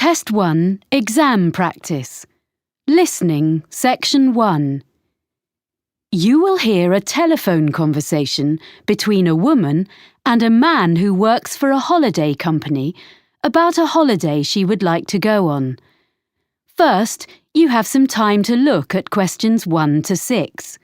Test 1, Exam Practice. Listening, Section 1. You will hear a telephone conversation between a woman and a man who works for a holiday company about a holiday she would like to go on. First, you have some time to look at questions 1 to 6.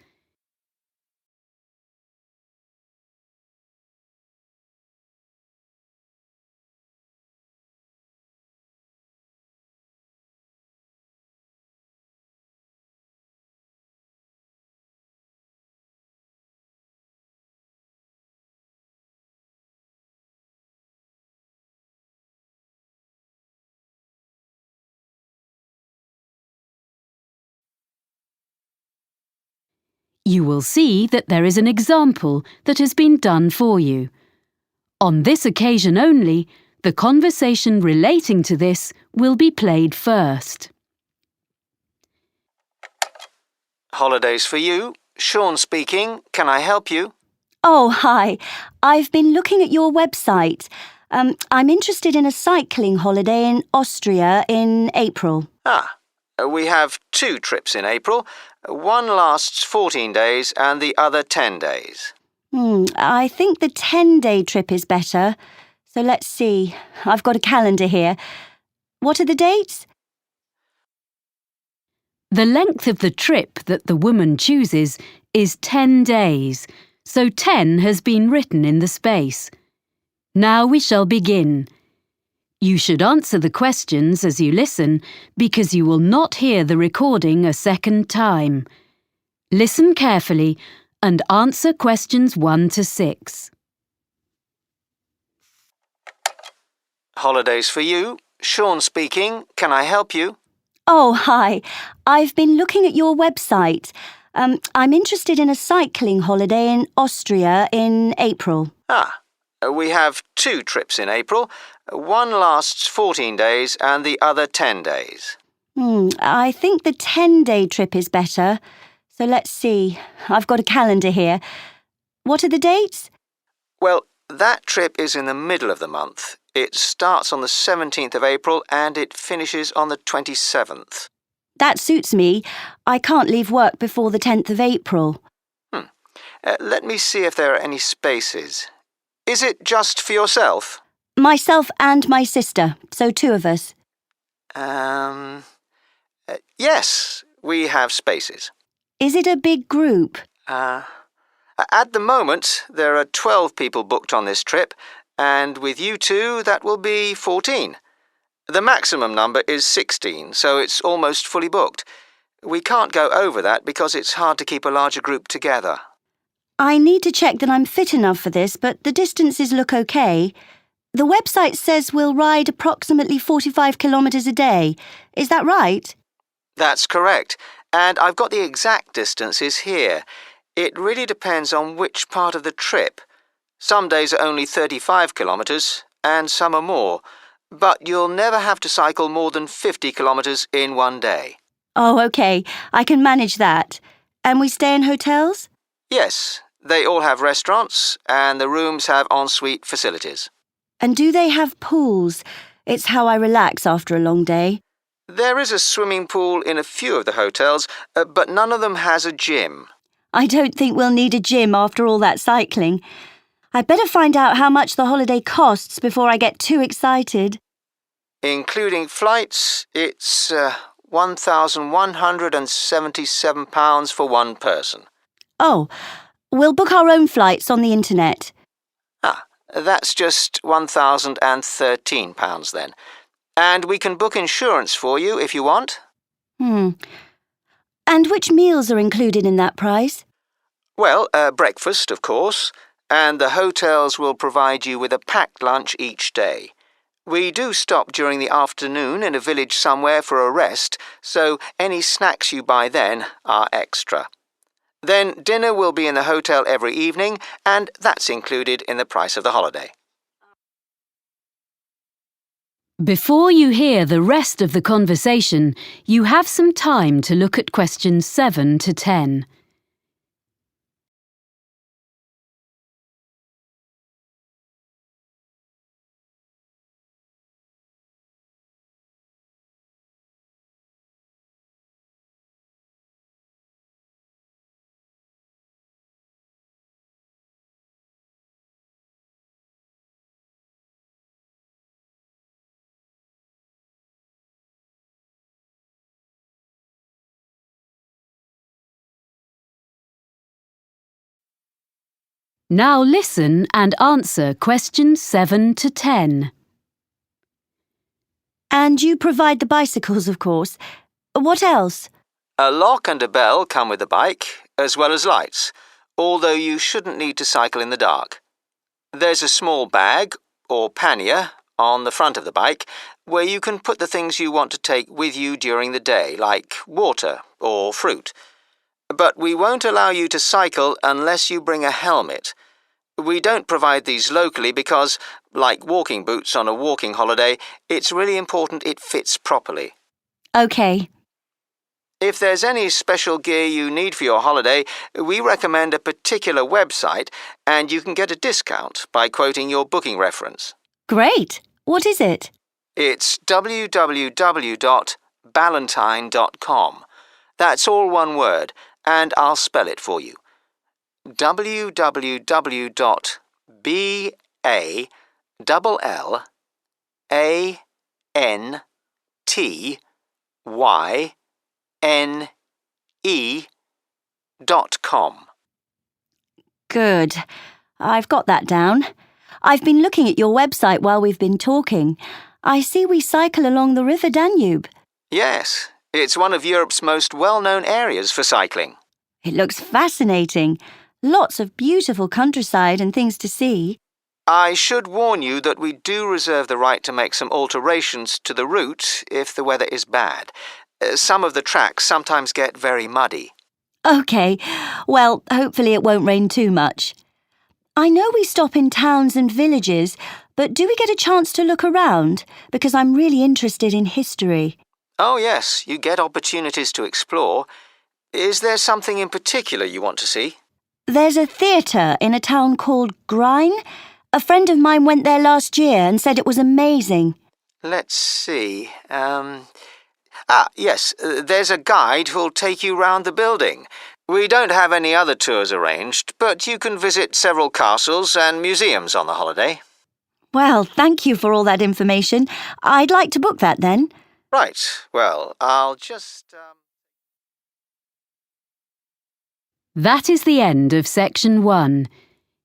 You will see that there is an example that has been done for you. On this occasion only, the conversation relating to this will be played first. Holidays for you. Sean speaking. Can I help you? Oh, hi. I've been looking at your website. I'm interested in a cycling holiday in Austria in April. We have 2 trips in April. One lasts 14 days and the other 10 days. I think the 10-day trip is better. So let's see. I've got a calendar here. What are the dates? The length of the trip that the woman chooses is 10 days, so 10 has been written in the space. Now we shall begin. You should answer the questions as you listen because you will not hear the recording a second time. Listen carefully and answer questions 1 to 6. Holidays for you. Sean speaking. Can I help you? Oh, hi. I've been looking at your website. I'm interested in a cycling holiday in Austria in April. We have 2 trips in April. One lasts 14 days and the other 10 days. I think the 10-day trip is better. So let's see. I've got a calendar here. What are the dates? Well, that trip is in the middle of the month. It starts on the 17th of April and it finishes on the 27th. That suits me. I can't leave work before the 10th of April. Let me see if there are any spaces. Is it just for yourself? Myself and my sister, so 2 of us. Yes, we have spaces. Is it a big group? At the moment, there are 12 people booked on this trip, and with you 2, that will be 14. The maximum number is 16, so it's almost fully booked. We can't go over that because it's hard to keep a larger group together. I need to check that I'm fit enough for this, but the distances look okay. The website says we'll ride approximately 45 kilometres a day. Is that right? That's correct, and I've got the exact distances here. It really depends on which part of the trip. Some days are only 35 kilometres, and some are more. But you'll never have to cycle more than 50 kilometres in one day. Oh, okay. I can manage that. And we stay in hotels? Yes, they all have restaurants, and the rooms have ensuite facilities. And do they have pools? It's how I relax after a long day. There is a swimming pool in a few of the hotels, but none of them has a gym. I don't think we'll need a gym after all that cycling. I'd better find out how much the holiday costs before I get too excited. Including flights, it's £1,177 for one person. Oh, we'll book our own flights on the internet. That's just £1,013 then. And we can book insurance for you if you want. And which meals are included in that price? Well, breakfast, of course, and the hotels will provide you with a packed lunch each day. We do stop during the afternoon in a village somewhere for a rest, so any snacks you buy then are extra. Then dinner will be in the hotel every evening, and that's included in the price of the holiday. Before you hear the rest of the conversation, you have some time to look at questions 7 to 10. Now listen and answer questions 7 to 10. And you provide the bicycles, of course. What else? A lock and a bell come with the bike, as well as lights, although you shouldn't need to cycle in the dark. There's a small bag, or pannier, on the front of the bike, where you can put the things you want to take with you during the day, like water or fruit. But we won't allow you to cycle unless you bring a helmet. We don't provide these locally because, like walking boots on a walking holiday, it's really important it fits properly. OK. If there's any special gear you need for your holiday, we recommend a particular website and you can get a discount by quoting your booking reference. Great. What is it? It's www.ballantine.com. That's all one word, and I'll spell it for you. www.ballantine.com. Good. I've got that down. I've been looking at your website while we've been talking. I see we cycle along the River Danube. Yes, it's one of Europe's most well-known areas for cycling. It looks fascinating. Lots of beautiful countryside and things to see. I should warn you that we do reserve the right to make some alterations to the route if the weather is bad. Some of the tracks sometimes get very muddy. OK. Well, hopefully it won't rain too much. I know we stop in towns and villages, but do we get a chance to look around? Because I'm really interested in history. Oh yes, you get opportunities to explore. Is there something in particular you want to see? There's a theatre in a town called Grine. A friend of mine went there last year and said it was amazing. Let's see. Yes, there's a guide who'll take you round the building. We don't have any other tours arranged, but you can visit several castles and museums on the holiday. Well, thank you for all that information. I'd like to book that then. Right, well, I'll just... That is the end of section 1.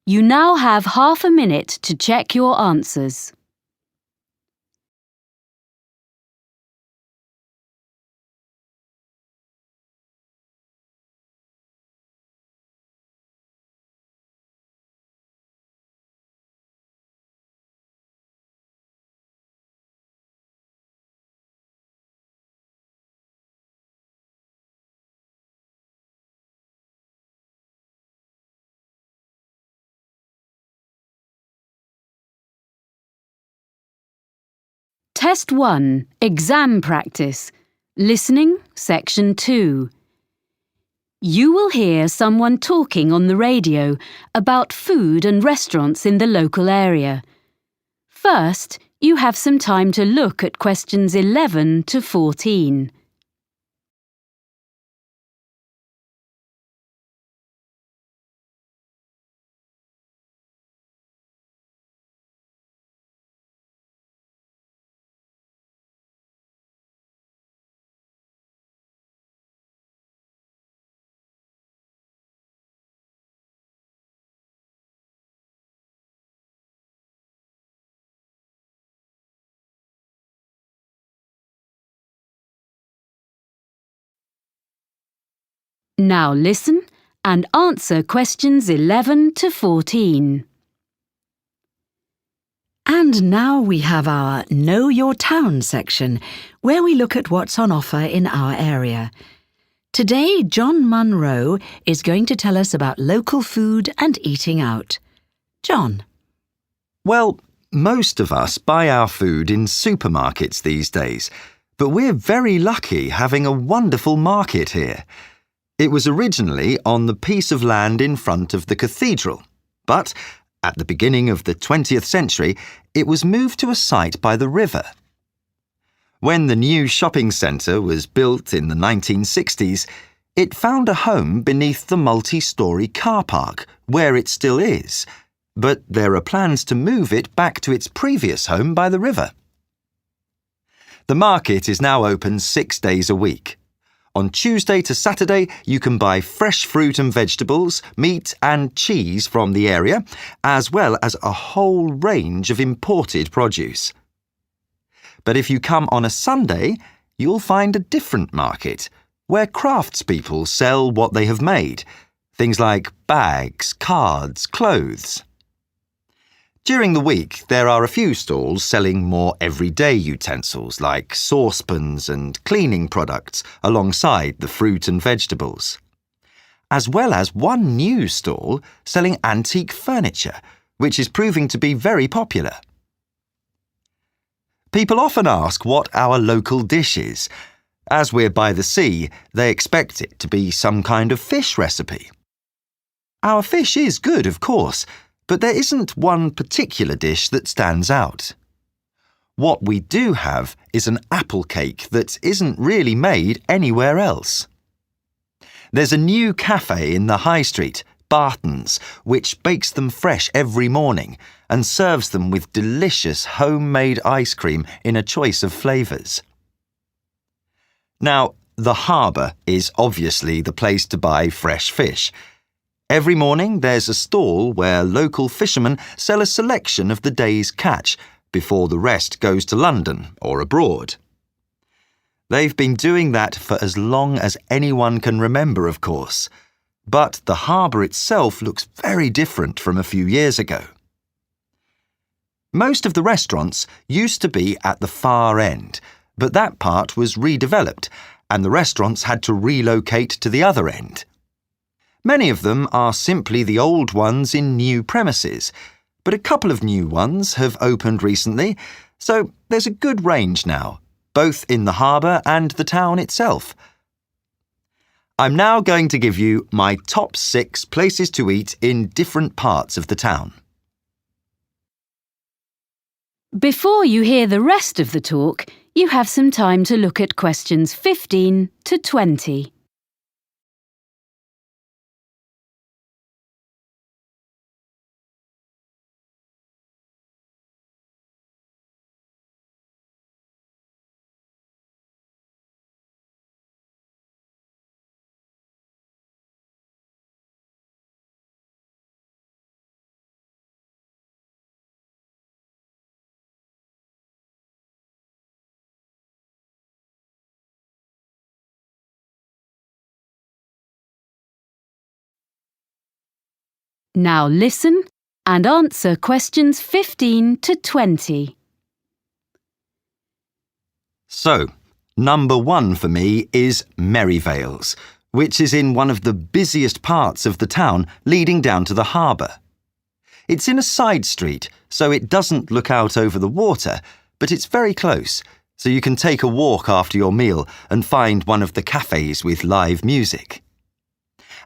You now have half a minute to check your answers. Test 1, Exam Practice. Listening, Section 2. You will hear someone talking on the radio about food and restaurants in the local area. First, you have some time to look at questions 11 to 14. Now listen and answer questions 11 to 14. And now we have our Know Your Town section, where we look at what's on offer in our area. Today, John Munro is going to tell us about local food and eating out. John. Well, most of us buy our food in supermarkets these days, but we're very lucky having a wonderful market here. It was originally on the piece of land in front of the cathedral, but at the beginning of the 20th century, it was moved to a site by the river. When the new shopping centre was built in the 1960s, it found a home beneath the multi-storey car park, where it still is, but there are plans to move it back to its previous home by the river. The market is now open 6 days a week. On Tuesday to Saturday, you can buy fresh fruit and vegetables, meat and cheese from the area, as well as a whole range of imported produce. But if you come on a Sunday, you'll find a different market, where craftspeople sell what they have made, things like bags, cards, clothes. During the week, there are a few stalls selling more everyday utensils like saucepans and cleaning products alongside the fruit and vegetables, as well as one new stall selling antique furniture, which is proving to be very popular. People often ask what our local dish is. As we're by the sea, they expect it to be some kind of fish recipe. Our fish is good, of course, but there isn't one particular dish that stands out. What we do have is an apple cake that isn't really made anywhere else. There's a new cafe in the high street, Barton's, which bakes them fresh every morning and serves them with delicious homemade ice cream in a choice of flavours. Now, the harbour is obviously the place to buy fresh fish. Every morning there's a stall where local fishermen sell a selection of the day's catch before the rest goes to London or abroad. They've been doing that for as long as anyone can remember, of course, but the harbour itself looks very different from a few years ago. Most of the restaurants used to be at the far end, but that part was redeveloped and the restaurants had to relocate to the other end. Many of them are simply the old ones in new premises, but a couple of new ones have opened recently, so there's a good range now, both in the harbour and the town itself. I'm now going to give you my top 6 places to eat in different parts of the town. Before you hear the rest of the talk, you have some time to look at questions 15 to 20. Now listen and answer questions 15 to 20. So, number 1 for me is Merivale's, which is in one of the busiest parts of the town leading down to the harbour. It's in a side street, so it doesn't look out over the water, but it's very close, so you can take a walk after your meal and find one of the cafes with live music.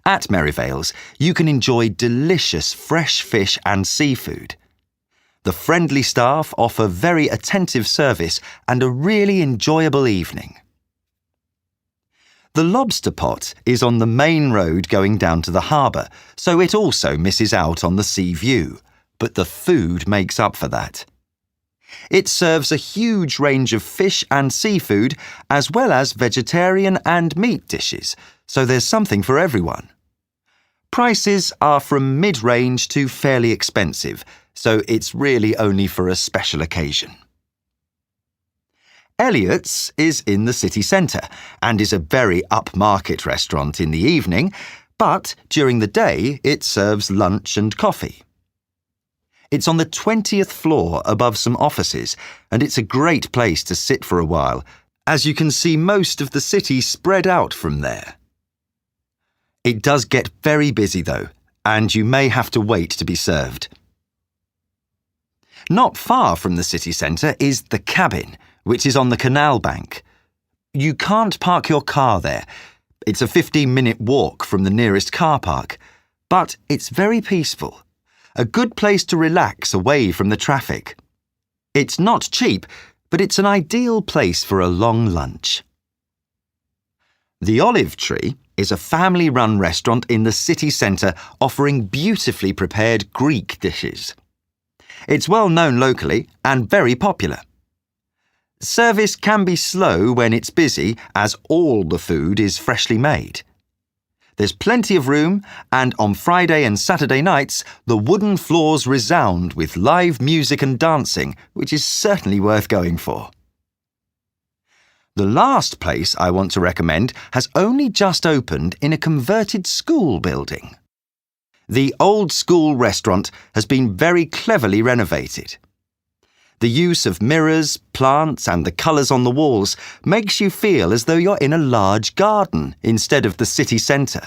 At Merivale's, you can enjoy delicious fresh fish and seafood. The friendly staff offer very attentive service and a really enjoyable evening. The Lobster Pot is on the main road going down to the harbour, so it also misses out on the sea view, but the food makes up for that. It serves a huge range of fish and seafood, as well as vegetarian and meat dishes, so there's something for everyone. Prices are from mid-range to fairly expensive, so it's really only for a special occasion. Elliot's is in the city centre and is a very upmarket restaurant in the evening, but during the day it serves lunch and coffee. It's on the 20th floor above some offices, and it's a great place to sit for a while, as you can see most of the city spread out from there. It does get very busy though, and you may have to wait to be served. Not far from the city centre is the Cabin, which is on the canal bank. You can't park your car there. It's a 15-minute walk from the nearest car park, but it's very peaceful. A good place to relax away from the traffic. It's not cheap, but it's an ideal place for a long lunch. The Olive Tree is a family-run restaurant in the city centre offering beautifully prepared Greek dishes. It's well known locally and very popular. Service can be slow when it's busy, as all the food is freshly made. There's plenty of room, and on Friday and Saturday nights, the wooden floors resound with live music and dancing, which is certainly worth going for. The last place I want to recommend has only just opened in a converted school building. The old school restaurant has been very cleverly renovated. The use of mirrors, plants and the colours on the walls makes you feel as though you're in a large garden instead of the city centre.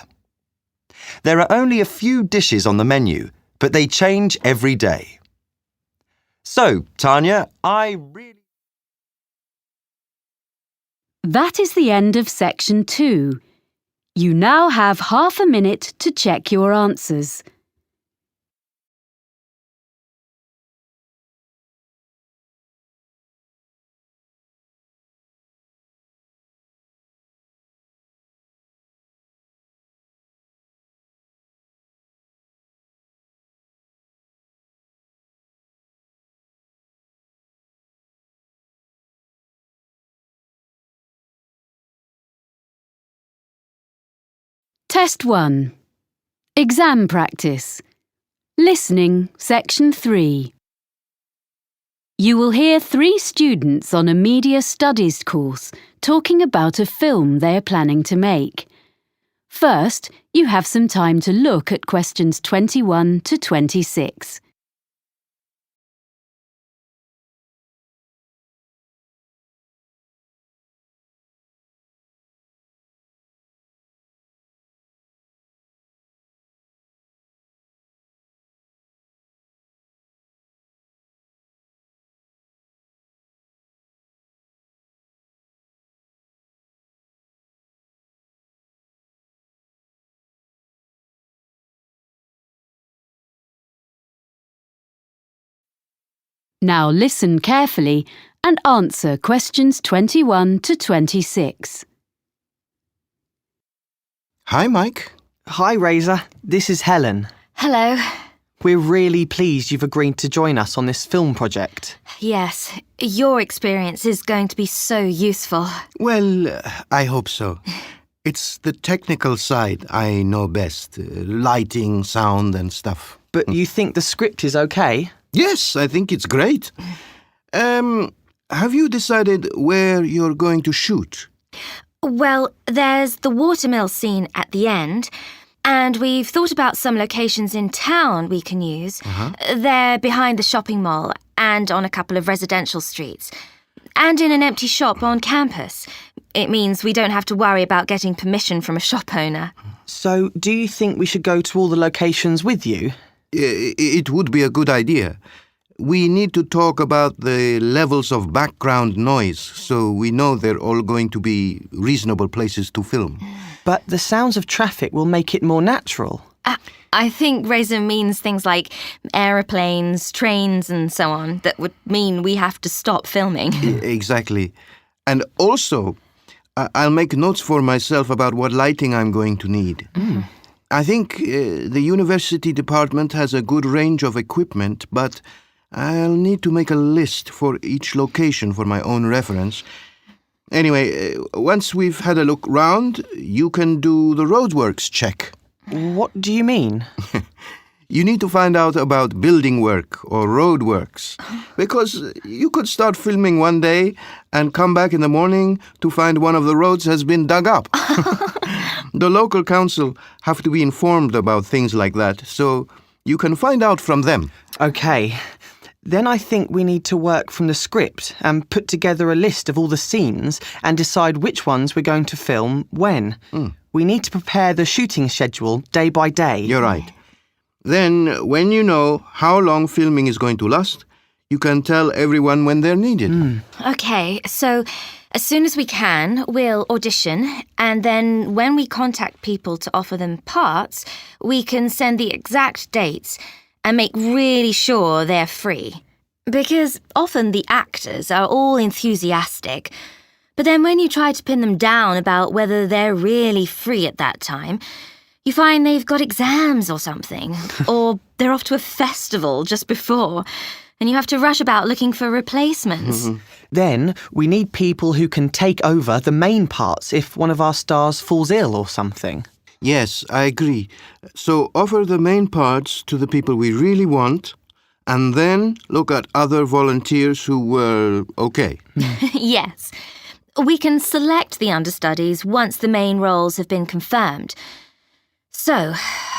There are only a few dishes on the menu, but they change every day. So, Tanya, That is the end of section 2. You now have half a minute to check your answers. Test 1. Exam practice. Listening, section 3. You will hear 3 students on a media studies course talking about a film they are planning to make. First, you have some time to look at questions 21 to 26. Now listen carefully and answer questions 21 to 26. Hi, Mike. Hi, Razor. This is Helen. Hello. We're really pleased you've agreed to join us on this film project. Yes, your experience is going to be so useful. Well, I hope so. It's the technical side I know best. Lighting, sound and stuff. But you think the script is okay? Yes, I think it's great. Have you decided where you're going to shoot? Well, there's the watermill scene at the end, and we've thought about some locations in town we can use. They're behind the shopping mall and on a couple of residential streets, and in an empty shop on campus. It means we don't have to worry about getting permission from a shop owner. So, do you think we should go to all the locations with you? It would be a good idea. We need to talk about the levels of background noise so we know they're all going to be reasonable places to film. But the sounds of traffic will make it more natural. I think Razor means things like aeroplanes, trains and so on that would mean we have to stop filming. Exactly. And also, I'll make notes for myself about what lighting I'm going to need. I think the university department has a good range of equipment, but I'll need to make a list for each location for my own reference. Anyway, once we've had a look round, you can do the roadworks check. What do you mean? You need to find out about building work or road works, because you could start filming one day and come back in the morning to find one of the roads has been dug up. The local council have to be informed about things like that, so you can find out from them. OK. Then I think we need to work from the script and put together a list of all the scenes and decide which ones we're going to film when. We need to prepare the shooting schedule day by day. You're right. Then, when you know how long filming is going to last, you can tell everyone when they're needed. OK, so as soon as we can, we'll audition, and then when we contact people to offer them parts, we can send the exact dates and make really sure they're free. Because often the actors are all enthusiastic, but then when you try to pin them down about whether they're really free at that time, you find they've got exams or something, or they're off to a festival just before. and you have to rush about looking for replacements. Then we need people who can take over the main parts if one of our stars falls ill or something. Yes, I agree. So offer the main parts to the people we really want, and then look at other volunteers who were okay. Yes. We can select the understudies once the main roles have been confirmed. So,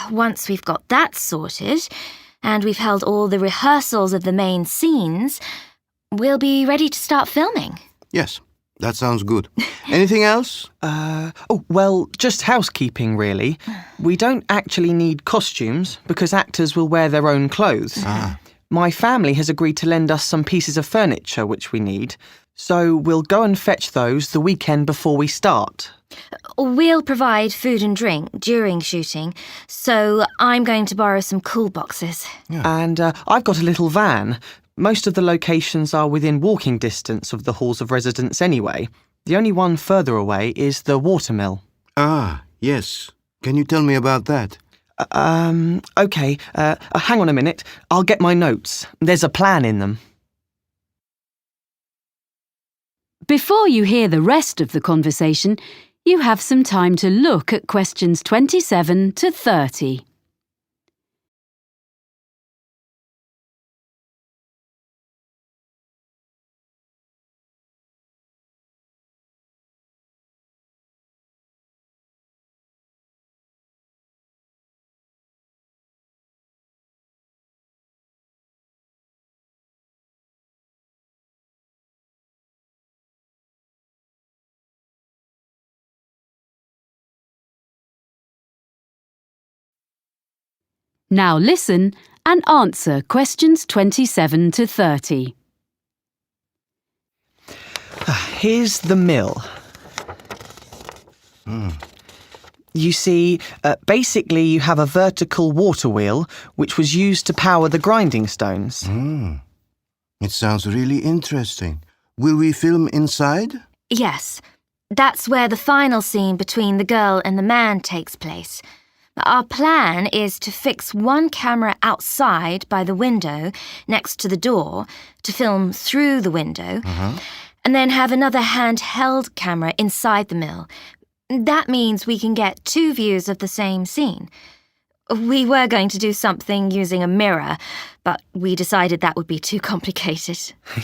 once we've got that sorted, and we've held all the rehearsals of the main scenes, we'll be ready to start filming. Yes, that sounds good. Anything else? Just housekeeping, really. We don't actually need costumes because actors will wear their own clothes. My family has agreed to lend us some pieces of furniture which we need, so we'll go and fetch those the weekend before we start. We'll provide food and drink during shooting, so I'm going to borrow some cool boxes. And I've got a little van. Most of the locations are within walking distance of the halls of residence anyway. The only one further away is the watermill. Ah, yes. Can you tell me about that? OK. Hang on a minute. I'll get my notes. There's a plan in them. Before you hear the rest of the conversation, you have some time to look at questions 27 to 30. Now listen and answer questions 27 to 30. Here's the mill. You see, basically you have a vertical water wheel which was used to power the grinding stones. It sounds really interesting. Will we film inside? Yes, that's where the final scene between the girl and the man takes place. Our plan is to fix one camera outside by the window next to the door to film through the window, and then have another handheld camera inside the mill. That means we can get two views of the same scene. We were going to do something using a mirror, but we decided that would be too complicated.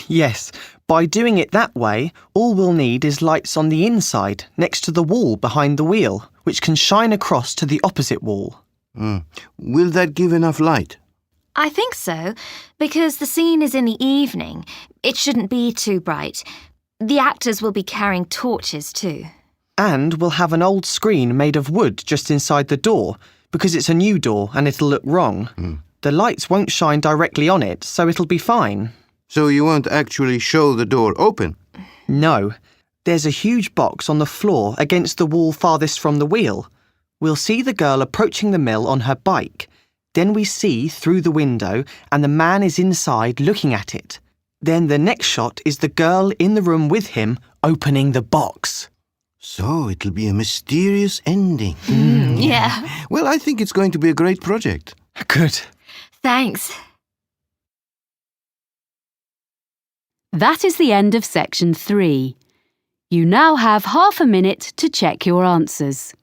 Yes, by doing it that way, all we'll need is lights on the inside, next to the wall behind the wheel, which can shine across to the opposite wall. Will that give enough light? I think so, because the scene is in the evening. It shouldn't be too bright. The actors will be carrying torches too. And we'll have an old screen made of wood just inside the door, because it's a new door and it'll look wrong. The lights won't shine directly on it, so it'll be fine. So you won't actually show the door open? No. There's a huge box on the floor against the wall farthest from the wheel. We'll see the girl approaching the mill on her bike. Then we see through the window and the man is inside looking at it. Then the next shot is the girl in the room with him opening the box. So it'll be a mysterious ending. Yeah. Well, I think it's going to be a great project. Good. Thanks. That is the end of section 3. You now have half a minute to check your answers.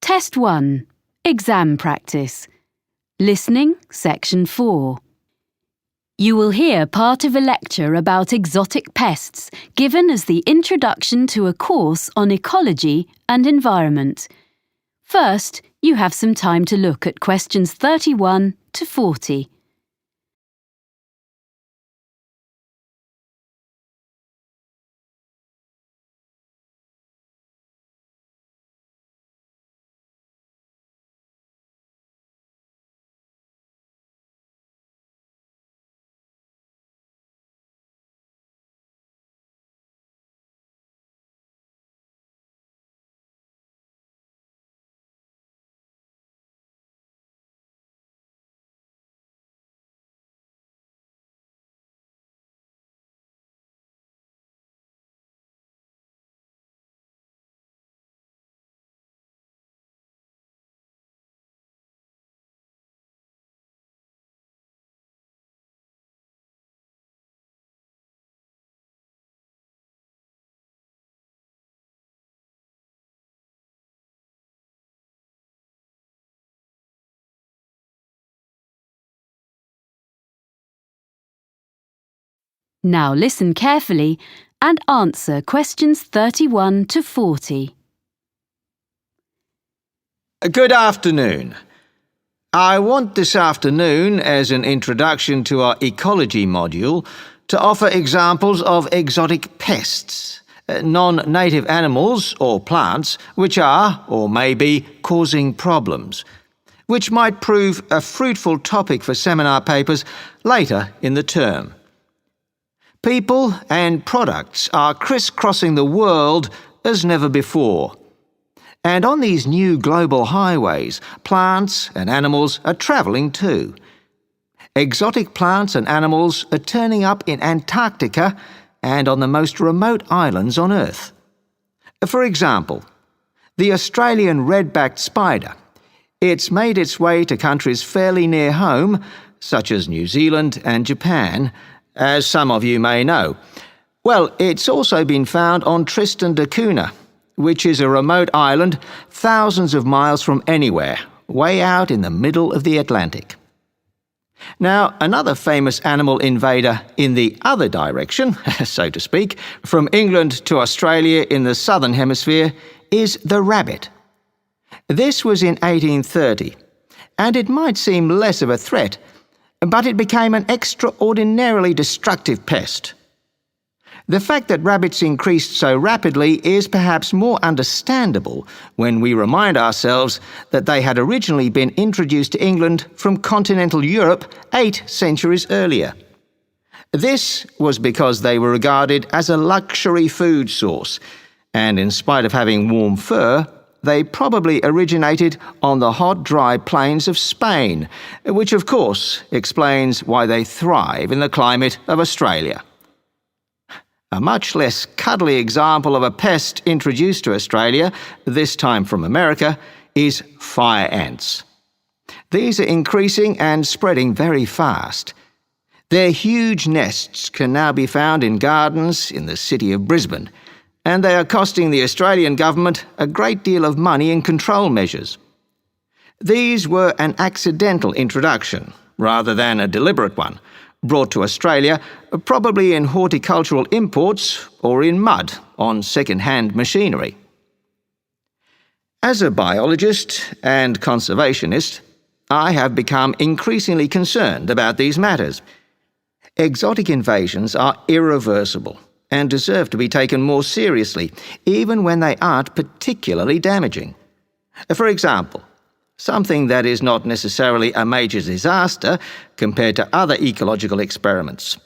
Test 1. Exam practice. Listening, section 4. You will hear part of a lecture about exotic pests given as the introduction to a course on ecology and environment. First, you have some time to look at questions 31 to 40. Now listen carefully and answer questions 31 to 40. Good afternoon. I want this afternoon, as an introduction to our ecology module, to offer examples of exotic pests, non-native animals or plants which are, or may be, causing problems, which might prove a fruitful topic for seminar papers later in the term. People and products are crisscrossing the world as never before. And on these new global highways, plants and animals are travelling too. Exotic plants and animals are turning up in Antarctica and on the most remote islands on Earth. For example, the Australian red-backed spider. It's made its way to countries fairly near home, such as New Zealand and Japan, as some of you may know. Well, it's also been found on Tristan da Cunha, which is a remote island thousands of miles from anywhere, way out in the middle of the Atlantic. Now, another famous animal invader in the other direction, so to speak, from England to Australia in the southern hemisphere, is the rabbit. This was in 1830, and it might seem less of a threat, but it became an extraordinarily destructive pest. The fact that rabbits increased so rapidly is perhaps more understandable when we remind ourselves that they had originally been introduced to England from continental Europe 8 centuries earlier. This was because they were regarded as a luxury food source, and in spite of having warm fur, they probably originated on the hot, dry plains of Spain, which of course explains why they thrive in the climate of Australia. A much less cuddly example of a pest introduced to Australia, this time from America, is fire ants. These are increasing and spreading very fast. Their huge nests can now be found in gardens in the city of Brisbane, and they are costing the Australian government a great deal of money in control measures. These were an accidental introduction, rather than a deliberate one, brought to Australia, probably in horticultural imports or in mud on second-hand machinery. As a biologist and conservationist, I have become increasingly concerned about these matters. Exotic invasions are irreversible and deserve to be taken more seriously, even when they aren't particularly damaging. For example, something that is not necessarily a major disaster compared to other ecological experiments.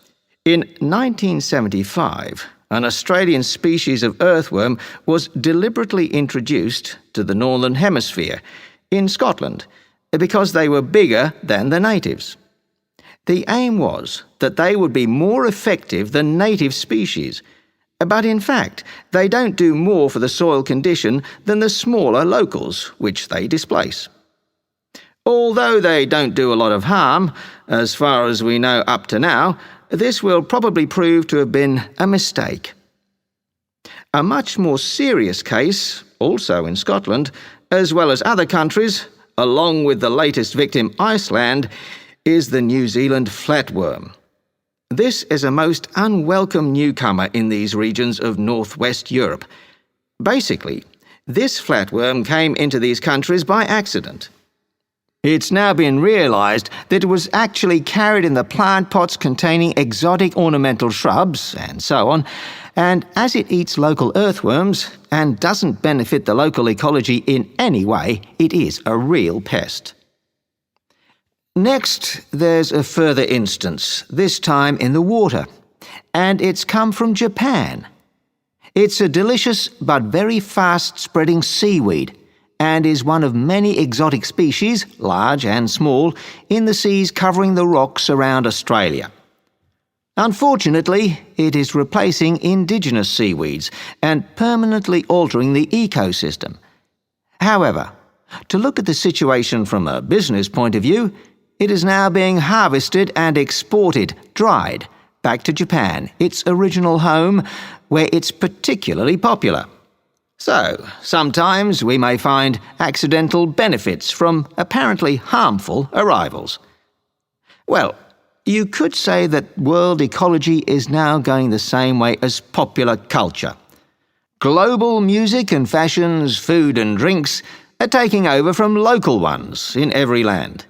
In 1975, an Australian species of earthworm was deliberately introduced to the Northern Hemisphere, in Scotland, because they were bigger than the natives. The aim was that they would be more effective than native species, but in fact, they don't do more for the soil condition than the smaller locals, which they displace. Although they don't do a lot of harm, as far as we know up to now, this will probably prove to have been a mistake. A much more serious case, also in Scotland, as well as other countries, along with the latest victim, Iceland, is the New Zealand flatworm. This is a most unwelcome newcomer in these regions of northwest Europe. Basically, this flatworm came into these countries by accident. It's now been realised that it was actually carried in the plant pots containing exotic ornamental shrubs and so on, and as it eats local earthworms and doesn't benefit the local ecology in any way, it is a real pest. Next, there's a further instance, this time in the water, and it's come from Japan. It's a delicious but very fast-spreading seaweed, and is one of many exotic species, large and small, in the seas covering the rocks around Australia. Unfortunately, it is replacing indigenous seaweeds and permanently altering the ecosystem. However, to look at the situation from a business point of view, it is now being harvested and exported, dried, back to Japan, its original home, where it's particularly popular. So, sometimes we may find accidental benefits from apparently harmful arrivals. Well, You could say that world ecology is now going the same way as popular culture. Global music and fashions, food and drinks are taking over from local ones in every land.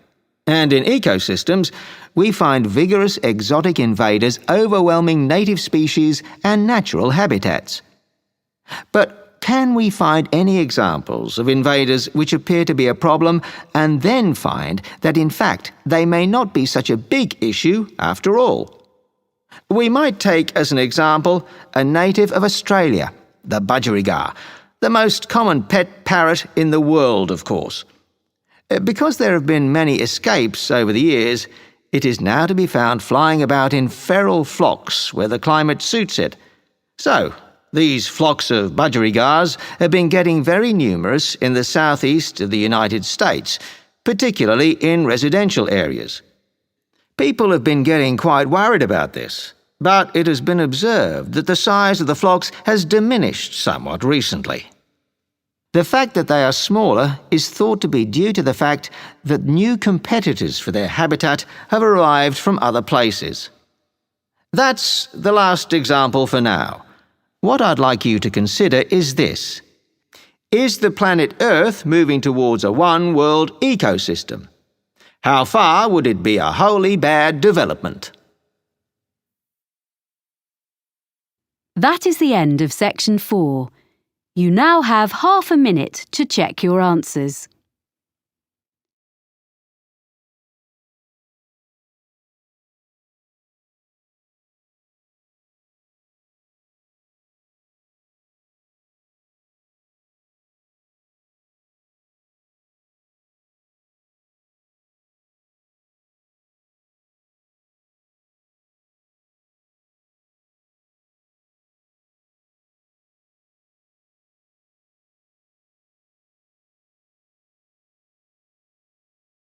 And in ecosystems, we find vigorous exotic invaders overwhelming native species and natural habitats. But can we find any examples of invaders which appear to be a problem and then find that in fact they may not be such a big issue after all? We might take as an example a native of Australia, the budgerigar, the most common pet parrot in the world, of course. Because there have been many escapes over the years, it is now to be found flying about in feral flocks where the climate suits it. So, these flocks of budgerigars have been getting very numerous in the southeast of the United States, particularly in residential areas. People have been getting quite worried about this, but it has been observed that the size of the flocks has diminished somewhat recently. The fact that they are smaller is thought to be due to the fact that new competitors for their habitat have arrived from other places. That's the last example for now. What I'd like you to consider is this. Is the planet Earth moving towards a one-world ecosystem? How far would it be a wholly bad development? That is the end of section 4. You now have half a minute to check your answers.